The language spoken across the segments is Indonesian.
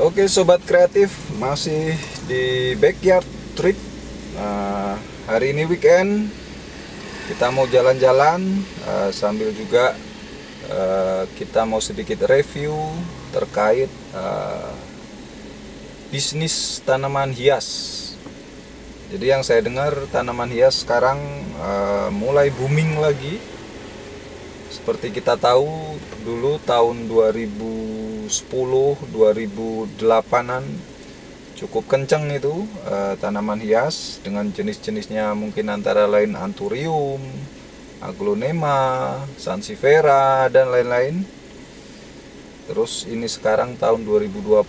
Oke sobat kreatif, masih di backyard trip. Hari ini weekend, kita mau jalan-jalan sambil juga kita mau sedikit review terkait bisnis tanaman hias. Jadi yang saya dengar tanaman hias sekarang mulai booming lagi. Seperti kita tahu dulu tahun 2010, 2008-an cukup kenceng itu tanaman hias dengan jenis-jenisnya, mungkin antara lain anthurium, aglonema, sansevieria dan lain-lain. Terus ini sekarang tahun 2020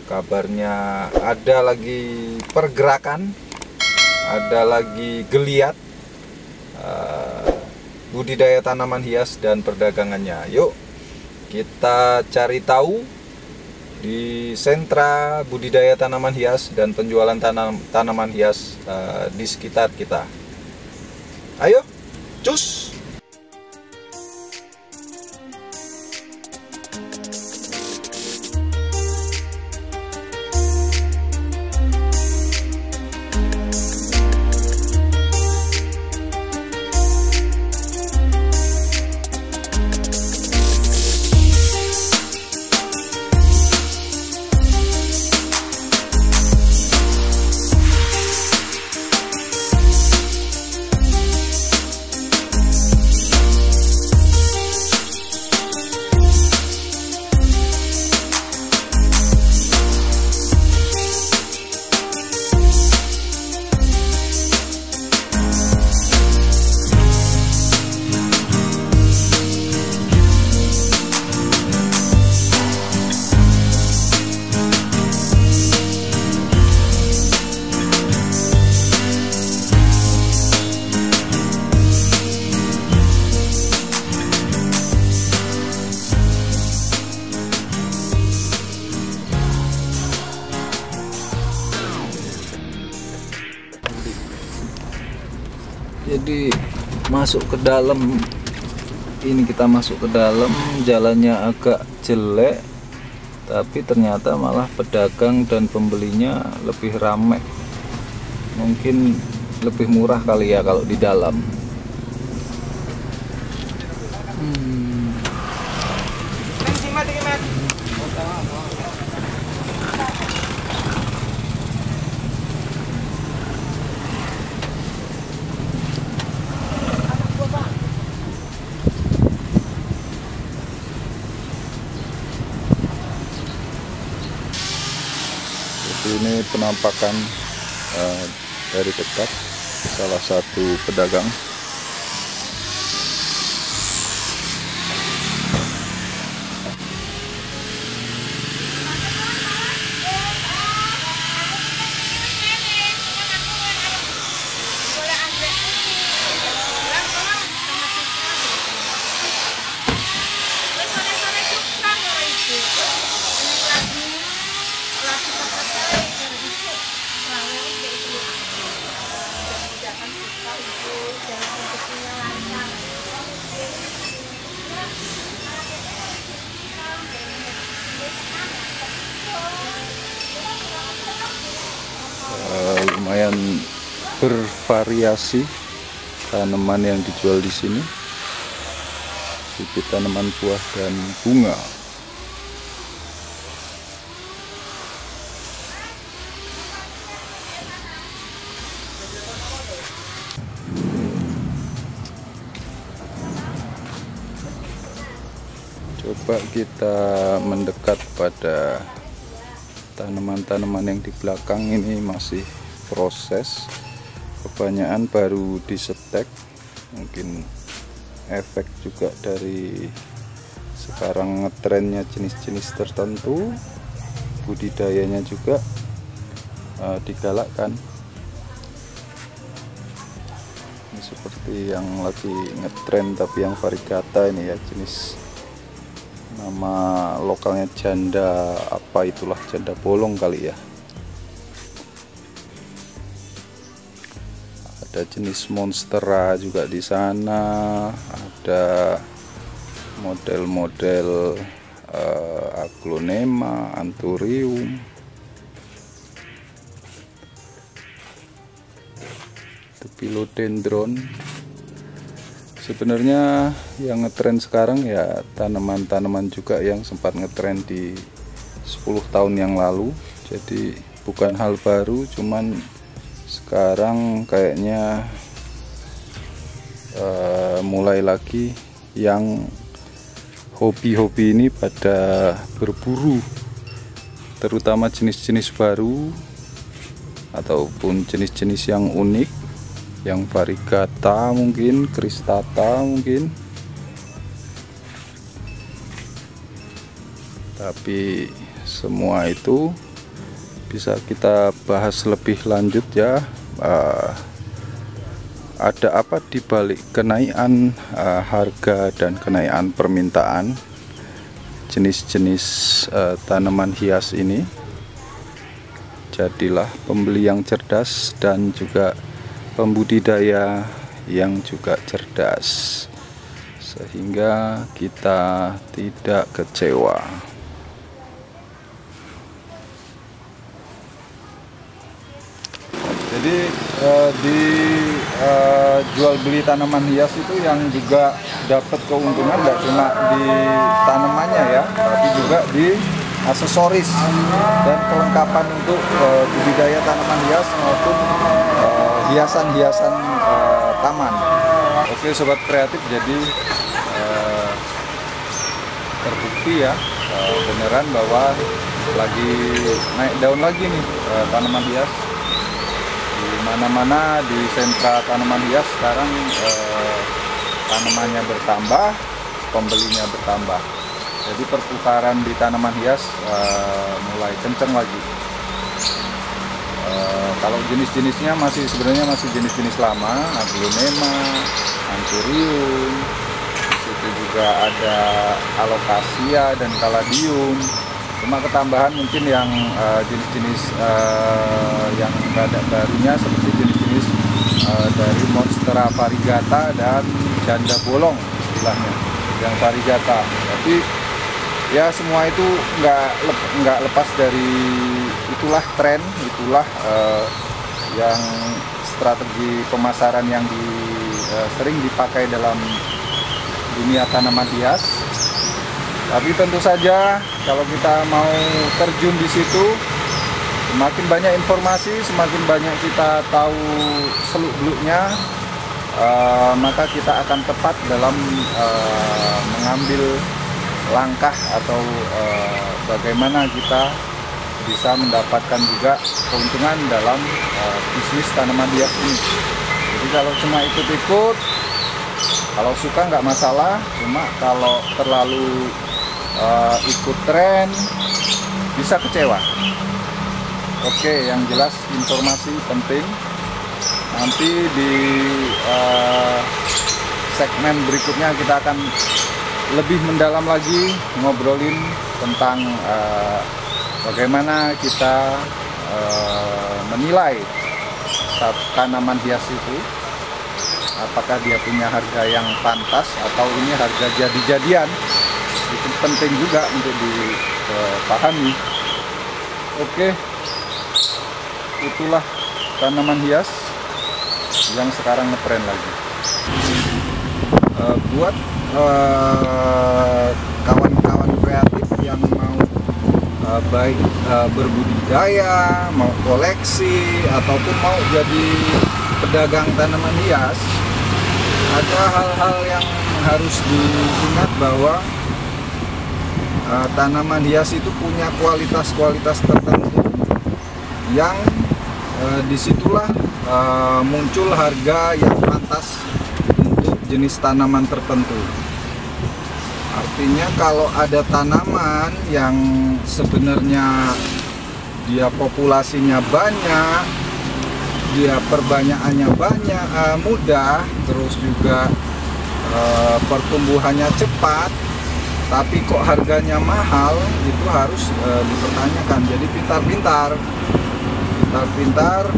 kabarnya ada lagi pergerakan, ada lagi geliat budidaya tanaman hias dan perdagangannya. Yuk kita cari tahu di sentra budidaya tanaman hias dan penjualan tanaman hias di sekitar kita. Ayo, cus! Jadi masuk ke dalam ini, kita masuk ke dalam, jalannya agak jelek, tapi ternyata malah pedagang dan pembelinya lebih ramai. Mungkin lebih murah kali ya kalau di dalam. Ini penampakan dari dekat salah satu pedagang. Lumayan bervariasi tanaman yang dijual di sini, bibit tanaman buah dan bunga. Coba kita mendekat pada tanaman-tanaman yang di belakang ini, masih proses, kebanyakan baru disetek. Mungkin efek juga dari sekarang ngetrennya jenis-jenis tertentu, budidayanya juga digalakkan. Ini seperti yang lagi ngetren tapi yang variegata ini ya, jenis nama lokalnya janda apa itulah, janda bolong kali ya. Ada jenis monstera juga di sana, ada model-model Aglonema, Anthurium, Philodendron. Sebenarnya yang ngetren sekarang ya tanaman-tanaman juga yang sempat ngetren di 10 tahun yang lalu. Jadi bukan hal baru, cuman sekarang kayaknya mulai lagi yang hobi-hobi ini pada berburu, terutama jenis-jenis baru ataupun jenis-jenis yang unik, yang variegata mungkin, cristata mungkin. Tapi semua itu bisa kita bahas lebih lanjut ya. Ada apa di balik kenaikan harga dan kenaikan permintaan jenis-jenis tanaman hias ini? Jadilah pembeli yang cerdas dan juga pembudidaya yang juga cerdas, sehingga kita tidak kecewa. Jadi di jual beli tanaman hias itu yang juga dapat keuntungan nggak cuma di tanamannya ya, tapi juga di aksesoris dan kelengkapan untuk budidaya tanaman hias maupun hiasan-hiasan taman. Oke sobat kreatif, jadi terbukti ya beneran bahwa lagi naik daun lagi nih tanaman hias. Di mana-mana di sentra tanaman hias sekarang tanamannya bertambah, pembelinya bertambah. Jadi perputaran di tanaman hias mulai kenceng lagi. Kalau jenis-jenisnya sebenarnya masih jenis-jenis lama, Aglonema, Anthurium, itu juga ada Alocasia dan Caladium. Cuma ketambahan mungkin yang jenis-jenis yang rada barunya seperti jenis-jenis dari Monstera variegata dan janda bolong istilahnya, yang variegata. Tapi ya semua itu nggak lepas dari itulah tren, itulah yang strategi pemasaran yang sering dipakai dalam dunia tanaman hias. Tapi tentu saja kalau kita mau terjun di situ, semakin banyak informasi, semakin banyak kita tahu seluk-beluknya, maka kita akan tepat dalam mengambil langkah atau bagaimana kita bisa mendapatkan juga keuntungan dalam bisnis tanaman hias ini. Jadi kalau cuma ikut-ikut, kalau suka nggak masalah, cuma kalau terlalu ikut tren bisa kecewa. Oke, yang jelas informasi penting. Nanti di segmen berikutnya kita akan lebih mendalam lagi ngobrolin tentang bagaimana kita menilai tanaman hias itu, apakah dia punya harga yang pantas atau ini harga jadi-jadian. Itu penting juga untuk dipahami. Oke, itulah tanaman hias yang sekarang ngetren lagi. Buat kawan-kawan kreatif yang mau baik berbudidaya, mau koleksi, ataupun mau jadi pedagang tanaman hias, ada hal-hal yang harus diingat bahwa tanaman hias itu punya kualitas-kualitas tertentu yang disitulah muncul harga yang pantas untuk jenis tanaman tertentu. Artinya kalau ada tanaman yang sebenarnya dia populasinya banyak, dia perbanyakannya banyak, mudah, terus juga pertumbuhannya cepat, tapi kok harganya mahal, itu harus dipertanyakan. Jadi pintar-pintar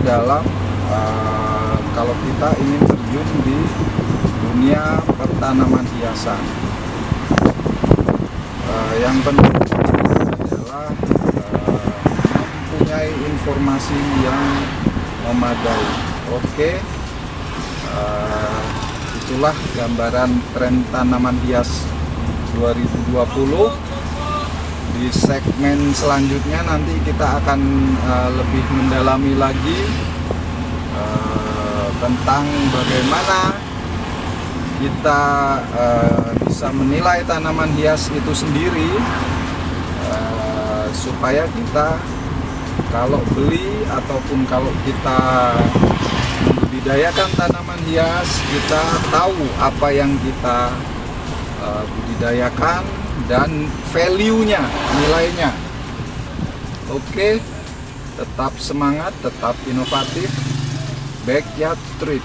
dalam kalau kita ingin terjun di dunia pertanaman hiasan. yang penting adalah mempunyai informasi yang memadai. Oke, itulah gambaran tren tanaman hias 2020. Di segmen selanjutnya nanti kita akan lebih mendalami lagi tentang bagaimana kita bisa menilai tanaman hias itu sendiri, supaya kita kalau beli ataupun kalau kita membudidayakan tanaman hias, kita tahu apa yang kita budidayakan dan value-nya, nilainya. Oke, tetap semangat, tetap inovatif. Backyard Treat.